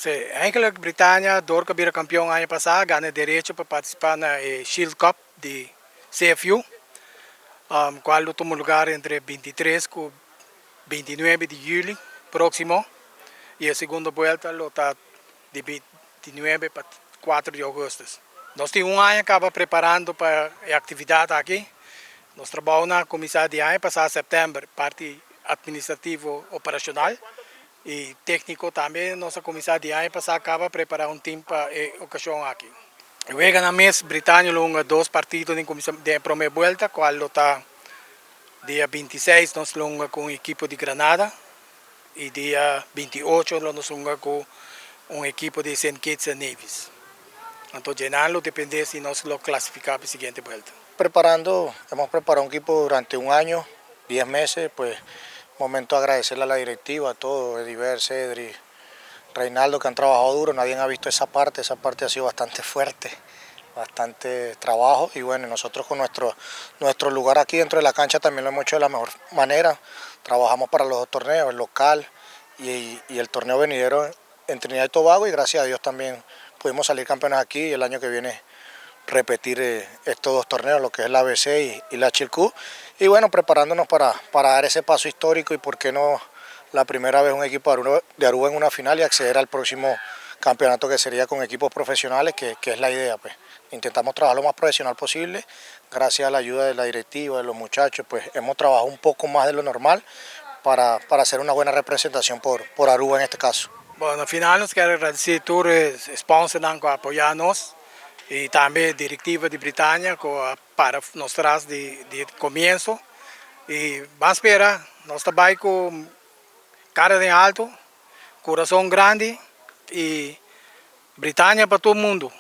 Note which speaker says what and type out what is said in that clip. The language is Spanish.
Speaker 1: Sí, eigenlijk Britannia, door que vira campeão ano passado, ganha direito para participar na Shield Cup de CFU, qual tomou lugar entre 23 e 29 de juli próximo, e a segunda volta está de 29 para 4 de agosto. Nós temos ano acaba preparando para a atividade aqui. Nós trabalhamos na comissão de ano passado setembro, parte administrativo operacional. E técnico também, nossa comissão de ano passado acaba preparar um time para a ocasião aqui. Luego na mês, Britannia longa 2 partidos de primeira volta, qual está dia 26 nós longa com a equipe de Granada e dia 28 nós longa com uma equipe de St. Kitts and Nevis. Então, llenarlo depende se nós lo clasificamos para a seguinte volta.
Speaker 2: Hemos preparado un equipo durante un año, 10 meses, pues momento de agradecerle a la directiva, a todos, Ediver, Cedri, Reynaldo, que han trabajado duro. Nadie ha visto esa parte ha sido bastante fuerte, bastante trabajo, y bueno, nosotros con nuestro lugar aquí dentro de la cancha también lo hemos hecho de la mejor manera. Trabajamos para los dos torneos, el local y el torneo venidero en Trinidad y Tobago, y gracias a Dios también pudimos salir campeones aquí, y el año que viene repetir estos dos torneos, lo que es la ABC y la Chilcú, y bueno, preparándonos para dar ese paso histórico, y por qué no la primera vez un equipo de Aruba en una final y acceder al próximo campeonato, que sería con equipos profesionales, que es la idea. Pues intentamos trabajar lo más profesional posible, gracias a la ayuda de la directiva, de los muchachos, pues hemos trabajado un poco más de lo normal para hacer una buena representación por Aruba en este caso.
Speaker 1: Bueno, al final nos quero agradecer a todos los sponsors que apoyamos, y también directiva de Britannia para nosotros de comienzo, y vamos a esperar, nós trabalhamos con cara de alto, corazón grande, y Britannia para todo el mundo.